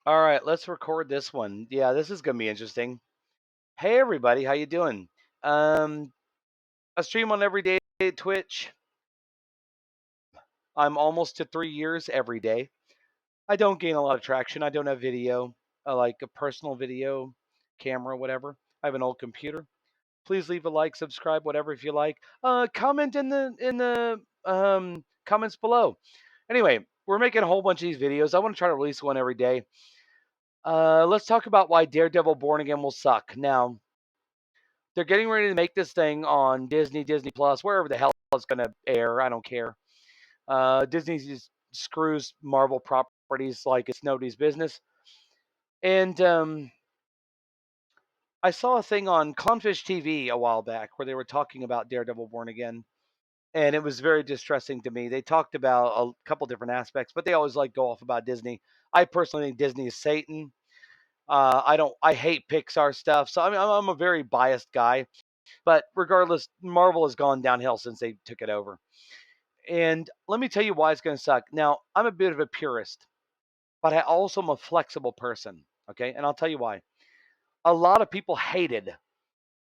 All right, let's record this one. Yeah, this is gonna be interesting. Hey everybody, how you doing? Um, I stream on every day at Twitch. I'm almost to 3 years every day. I don't gain a lot of traction. I don't have video, like a personal video camera, whatever. I have an old computer. Please leave a like, subscribe, whatever if you like. Comment in the comments below. Anyway, we're making a whole bunch of these videos. I want to try to release one every day. Let's talk about why Daredevil Born Again will suck. Now, they're getting ready to make this thing on Disney, Disney Plus, wherever the hell it's going to air. I don't care. Disney just screws Marvel properties like it's nobody's business. And I saw a thing on Clownfish TV a while back where they were talking about Daredevil Born Again, and it was very distressing to me. They talked about a couple different aspects, but they always like go off about Disney. I personally think Disney is Satan. I don't. I hate Pixar stuff, so I mean, I'm a very biased guy. But regardless, Marvel has gone downhill since they took it over. And let me tell you why it's going to suck. Now, I'm a bit of a purist, but I also am a flexible person. Okay, and I'll tell you why. A lot of people hated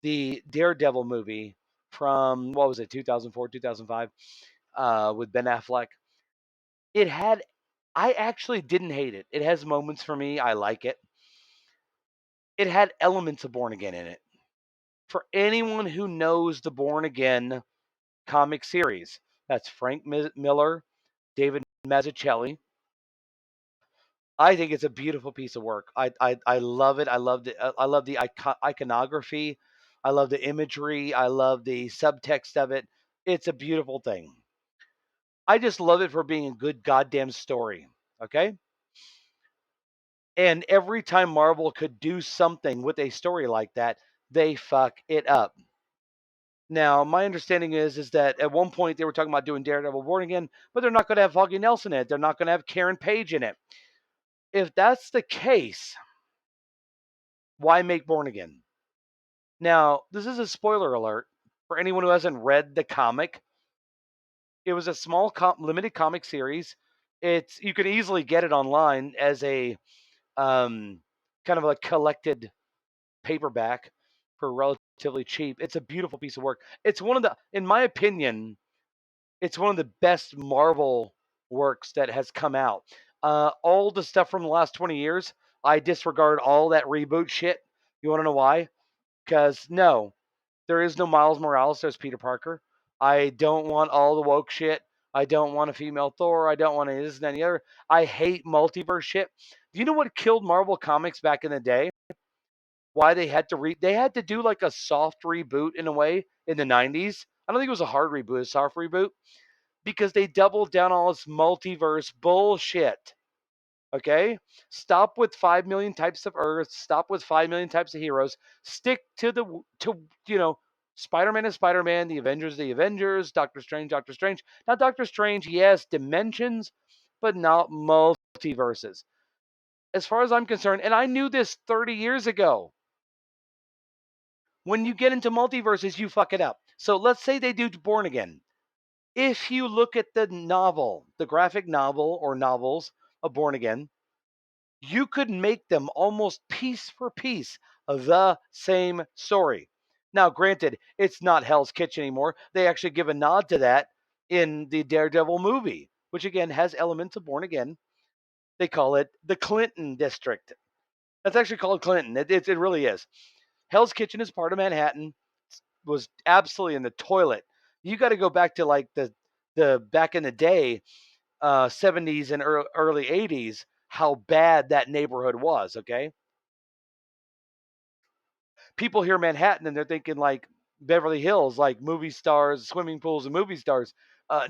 the Daredevil movie from what was it, 2004, 2005, with Ben Affleck. It had. I actually didn't hate it. It has moments for me. I like it. It had elements of Born Again in it. For anyone who knows the Born Again comic series. That's Frank Miller, David Mazzucchelli. I think it's a beautiful piece of work. I love it. I loved it. I love the iconography. I love the imagery. I love the subtext of it. It's a beautiful thing. I just love it for being a good goddamn story. Okay? And every time Marvel could do something with a story like that, they fuck it up. Now, my understanding is that at one point they were talking about doing Daredevil Born Again, but they're not going to have Foggy Nelson in it. They're not going to have Karen Page in it. If that's the case, why make Born Again? Now, this is a spoiler alert for anyone who hasn't read the comic. It was a small limited comic series. It's you could easily get it online as a um, kind of a collected paperback for relatively cheap. It's a beautiful piece of work. It's one of the, in my opinion, it's one of the best Marvel works that has come out. All the stuff from the last 20 years, I disregard all that reboot shit. You want to know why? Because no, there is no Miles Morales. There's Peter Parker. I don't want all the woke shit. I don't want a female Thor. I don't want any this and any other. I hate multiverse shit. Do you know what killed Marvel Comics back in the day? Why they had to they had to do like a soft reboot in a way in the 90s. I don't think it was a hard reboot, a soft reboot because they doubled down on all this multiverse bullshit. Okay? Stop with 5 million types of Earths. Stop with 5 million types of heroes. Stick to Spider-Man is Spider-Man, the Avengers, Doctor Strange, Doctor Strange. Now, Doctor Strange, yes, dimensions, but not multiverses. As far as I'm concerned, and I knew this 30 years ago, when you get into multiverses, you fuck it up. So let's say they do Born Again. If you look at the novel, the graphic novel or novels of Born Again, you could make them almost piece for piece the same story. Now, granted, it's not Hell's Kitchen anymore. They actually give a nod to that in the Daredevil movie, which again has elements of Born Again. They call it the Clinton District. That's actually called Clinton. It really is. Hell's Kitchen is part of Manhattan. Was absolutely in the toilet. You got to go back to like the back in the day, 70s and early 80s, how bad that neighborhood was. Okay, people hear Manhattan and they're thinking like Beverly Hills, like movie stars, swimming pools, and movie stars.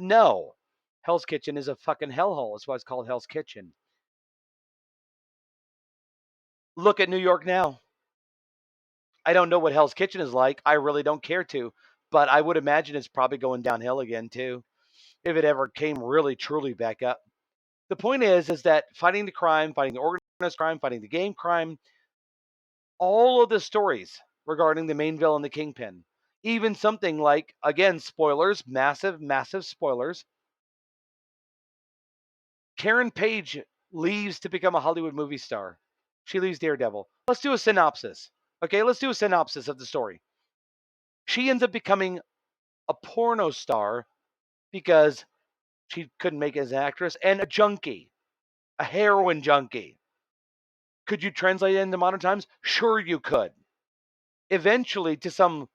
No, Hell's Kitchen is a fucking hellhole. That's why it's called Hell's Kitchen. Look at New York now. I don't know what Hell's Kitchen is like. I really don't care to, but I would imagine it's probably going downhill again too, if it ever came really truly back up. The point is that fighting the crime, fighting the organized crime, fighting the game crime, all of the stories regarding the main villain, the Kingpin, even something like, again, spoilers, massive, massive spoilers. Karen Page leaves to become a Hollywood movie star. She leaves Daredevil. Let's do a synopsis. Okay, let's do a synopsis of the story. She ends up becoming a porno star because she couldn't make it as an actress, and a junkie, a heroin junkie. Could you translate it into modern times? Sure, you could. Eventually, to some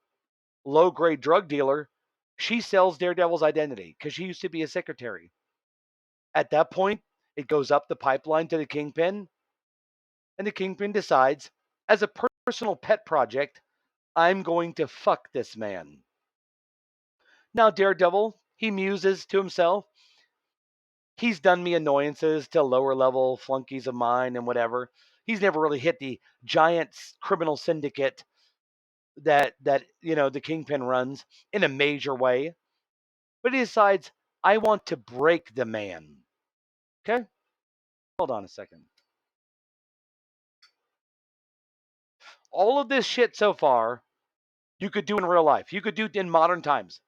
low grade drug dealer, she sells Daredevil's identity because she used to be a secretary. At that point, it goes up the pipeline to the Kingpin, and the Kingpin decides, as a personal pet project, I'm going to fuck this man. Now, Daredevil, he muses to himself, he's done me annoyances to lower level flunkies of mine and whatever. He's never really hit the giant criminal syndicate that the Kingpin runs in a major way. But he decides, I want to break the man. Okay? Hold on a second. All of this shit so far, you could do in real life. You could do in modern times.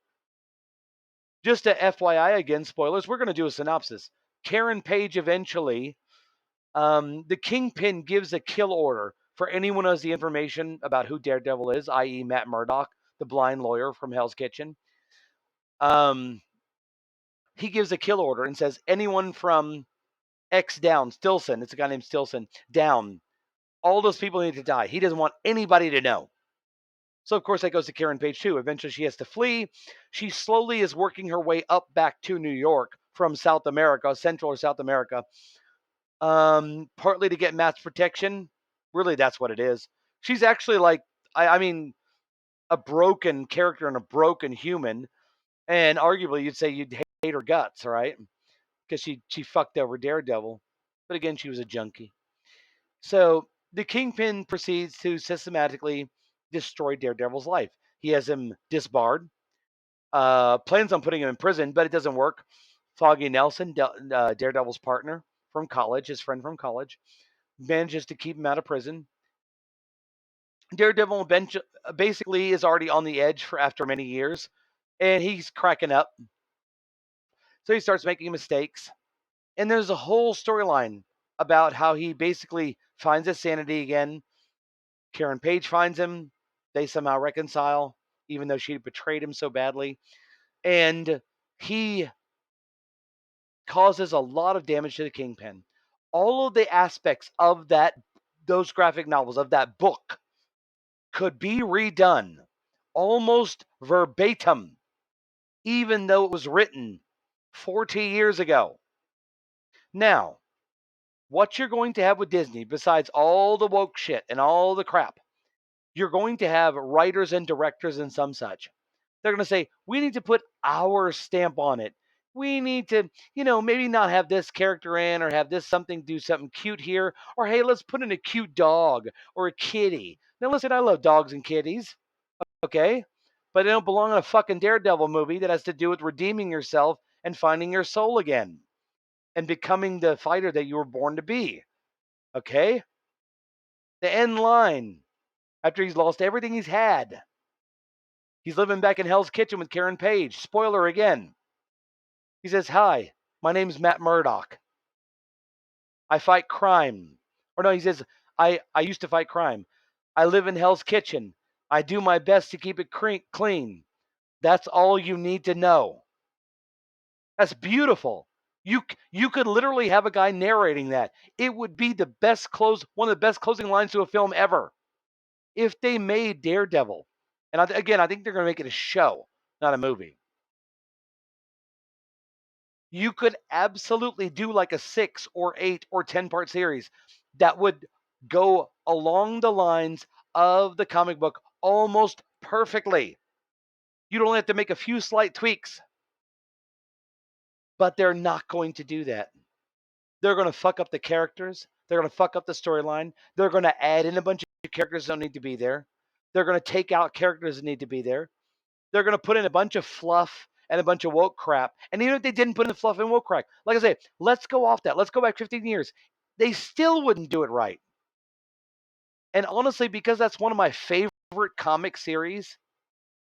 Just a FYI, again, spoilers, we're going to do a synopsis. Karen Page eventually, the Kingpin gives a kill order for anyone who has the information about who Daredevil is, i.e., Matt Murdock, the blind lawyer from Hell's Kitchen. He gives a kill order and says, anyone from X down, Stilson, it's a guy named Stilson, down, all those people need to die. He doesn't want anybody to know. So, of course, that goes to Karen Page, too. Eventually, she has to flee. She slowly is working her way up back to New York from South America, Central or South America, partly to get mass protection. Really, that's what it is. She's actually like, I mean, a broken character and a broken human. And arguably, you'd say you'd hate her guts, right? Because she fucked over Daredevil. But again, she was a junkie. So the Kingpin proceeds to systematically destroy Daredevil's life. He has him disbarred, plans on putting him in prison, but it doesn't work. Foggy Nelson, Daredevil's partner from college, his friend from college, manages to keep him out of prison. Daredevil basically is already on the edge for after many years, and he's cracking up. So he starts making mistakes. And there's a whole storyline about how he basically finds his sanity again. Karen Page finds him. They somehow reconcile, even though she betrayed him so badly. And he causes a lot of damage to the Kingpin. All of the aspects of those graphic novels, of that book, could be redone almost verbatim, even though it was written 40 years ago. Now, what you're going to have with Disney, besides all the woke shit and all the crap, you're going to have writers and directors and some such. They're going to say, we need to put our stamp on it. We need to, maybe not have this character in or have this something do something cute here. Or, hey, let's put in a cute dog or a kitty. Now, listen, I love dogs and kitties, okay? But they don't belong in a fucking Daredevil movie that has to do with redeeming yourself and finding your soul again and becoming the fighter that you were born to be, okay? The end line, after he's lost everything he's had, he's living back in Hell's Kitchen with Karen Page. Spoiler again. He says, hi, my name's Matt Murdock. I fight crime. Or no, he says, I used to fight crime. I live in Hell's Kitchen. I do my best to keep it clean. That's all you need to know. That's beautiful. You could literally have a guy narrating that. It would be one of the best closing lines to a film ever. If they made Daredevil, and again, I think they're going to make it a show, not a movie. You could absolutely do like a 6 or 8 or 10-part series that would go along the lines of the comic book almost perfectly. You'd only have to make a few slight tweaks, but they're not going to do that. They're going to fuck up the characters. They're going to fuck up the storyline. They're going to add in a bunch of characters that don't need to be there. They're going to take out characters that need to be there. They're going to put in a bunch of fluff and a bunch of woke crap. And even if they didn't put in the fluff and woke crap, like I say, let's go off that. Let's go back 15 years. They still wouldn't do it right. And honestly, because that's one of my favorite comic series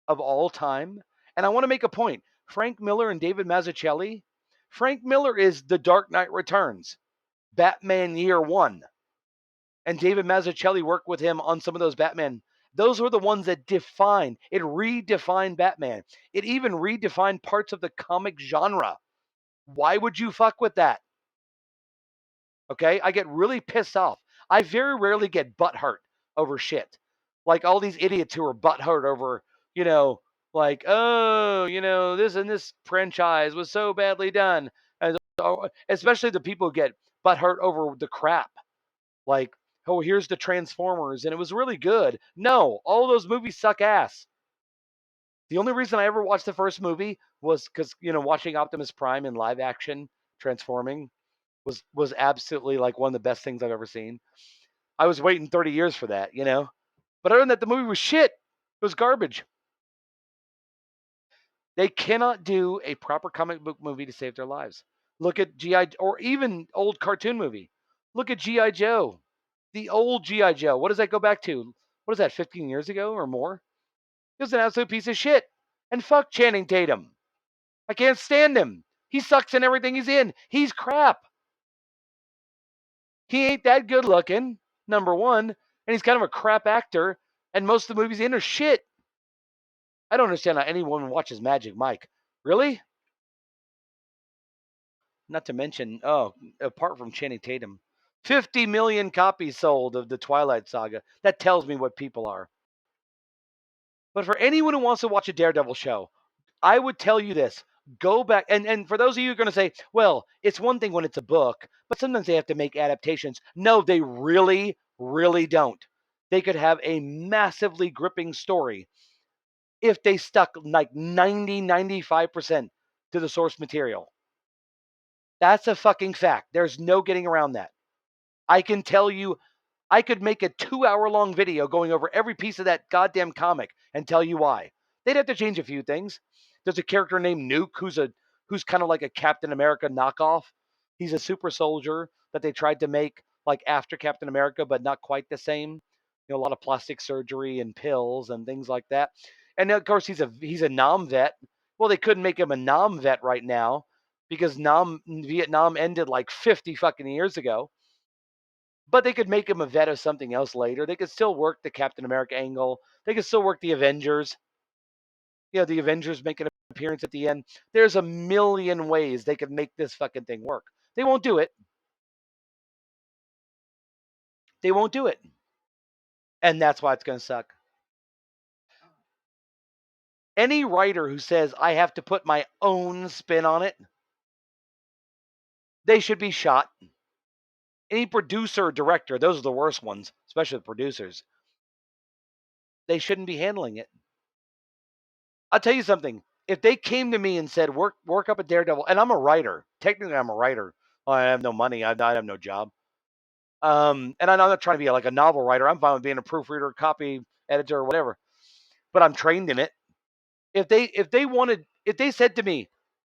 of all time, and I want to make a point. Frank Miller and David Mazzucchelli. Frank Miller is The Dark Knight Returns. Batman Year One. And David Mazzucchelli worked with him on some of those Batman. Those were the ones that redefined Batman. It even redefined parts of the comic genre. Why would you fuck with that? Okay, I get really pissed off. I very rarely get butthurt over shit. Like all these idiots who are butthurt over, you know, like, oh, this and this franchise was so badly done. And especially the people who get butthurt over the crap. Like, oh, here's the Transformers, and it was really good. No, all those movies suck ass. The only reason I ever watched the first movie was because, watching Optimus Prime in live action transforming was absolutely like one of the best things I've ever seen. I was waiting 30 years for that. But other than that, the movie was shit. It was garbage. They cannot do a proper comic book movie to save their lives. Look at G.I. or even old cartoon movie. Look at G.I. Joe. The old G.I. Joe. What does that go back to? What is that, 15 years ago or more? It was an absolute piece of shit. And fuck Channing Tatum. I can't stand him. He sucks in everything he's in. He's crap. He ain't that good looking, number one, and he's kind of a crap actor, and most of the movies in are shit. I don't understand how anyone watches Magic Mike. Really? Not to mention, apart from Channing Tatum, 50 million copies sold of the Twilight Saga. That tells me what people are. But for anyone who wants to watch a Daredevil show, I would tell you this. Go back, and for those of you who are going to say, well, it's one thing when it's a book, but sometimes they have to make adaptations. No, they really, really don't. They could have a massively gripping story if they stuck like 95% to the source material. That's a fucking fact. There's no getting around that. I can tell you, I could make a 2-hour long video going over every piece of that goddamn comic and tell you why. They'd have to change a few things. There's a character named Nuke who's kind of like a Captain America knockoff. He's a super soldier that they tried to make like after Captain America, but not quite the same. A lot of plastic surgery and pills and things like that. And of course he's a Nam vet. Well, they couldn't make him a Nam vet right now because Vietnam ended like 50 fucking years ago. But they could make him a vet of something else later. They could still work the Captain America angle. They could still work the Avengers. The Avengers make an appearance at the end. There's a million ways they could make this fucking thing work. They won't do it. They won't do it. And that's why it's going to suck. Any writer who says, I have to put my own spin on it, they should be shot. Any producer or director, those are the worst ones, especially the producers, they shouldn't be handling it. I'll tell you something. If they came to me and said, work up a Daredevil, and I'm a writer. Technically, I'm a writer. I have no money. I have no job. And I'm not trying to be like a novel writer. I'm fine with being a proofreader, copy editor, or whatever. But I'm trained in it. If they said to me,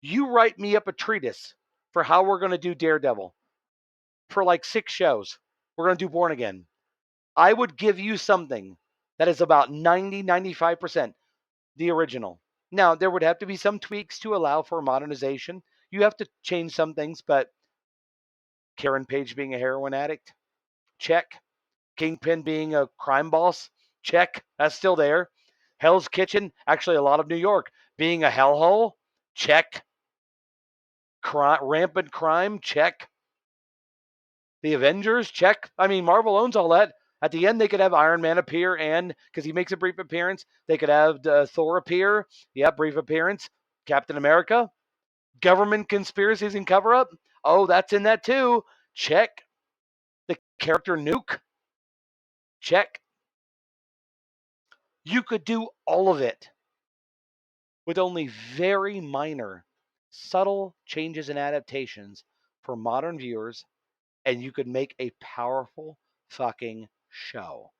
you write me up a treatise for how we're going to do Daredevil for like 6 shows. We're going to do Born Again. I would give you something that is about 95% the original. Now, there would have to be some tweaks to allow for modernization. You have to change some things, but Karen Page being a heroin addict, check. Kingpin being a crime boss, check. That's still there. Hell's Kitchen, actually a lot of New York, being a hellhole, check. Rampant crime, check. The Avengers, check. I mean, Marvel owns all that. At the end, they could have Iron Man appear, and because he makes a brief appearance, they could have Thor appear. Yeah, brief appearance. Captain America. Government conspiracies and cover up. Oh, that's in that too. Check. The character Nuke. Check. You could do all of it with only very minor, subtle changes and adaptations for modern viewers, and you could make a powerful fucking show.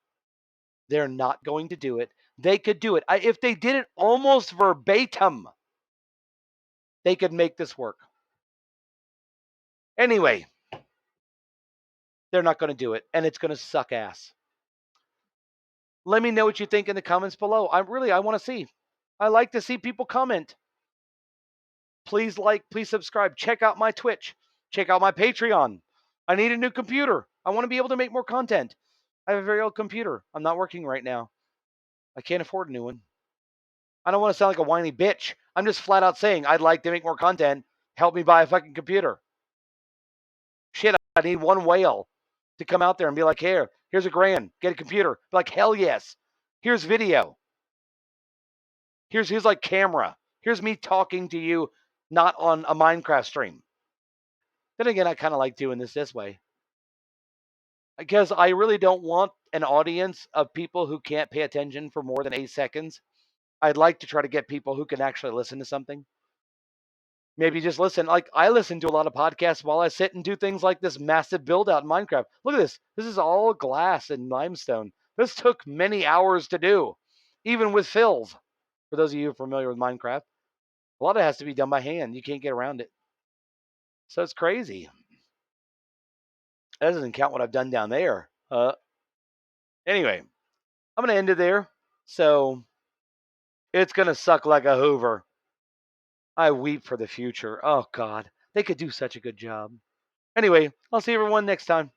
They're not going to do it. They could do it. If they did it almost verbatim, they could make this work. Anyway, they're not going to do it, and it's going to suck ass. Let me know what you think in the comments below. I want to see. I like to see people comment. Please like, please subscribe. Check out my Twitch. Check out my Patreon. I need a new computer. I want to be able to make more content. I have a very old computer. I'm not working right now. I can't afford a new one. I don't want to sound like a whiny bitch. I'm just flat out saying I'd like to make more content. Help me buy a fucking computer. Shit, I need one whale to come out there and be like, here's $1,000. Get a computer. Be like, hell yes. Here's video. Here's like camera. Here's me talking to you, not on a Minecraft stream. Then again, I kind of like doing this way. Because I really don't want an audience of people who can't pay attention for more than 8 seconds. I'd like to try to get people who can actually listen to something. Maybe just listen. Like, I listen to a lot of podcasts while I sit and do things like this massive build out in Minecraft. Look at this. This is all glass and limestone. This took many hours to do, even with fills. For those of you familiar with Minecraft, a lot of it has to be done by hand. You can't get around it. So it's crazy. That doesn't count what I've done down there. Anyway, I'm going to end it there. So it's going to suck like a Hoover. I weep for the future. Oh, God. They could do such a good job. Anyway, I'll see everyone next time.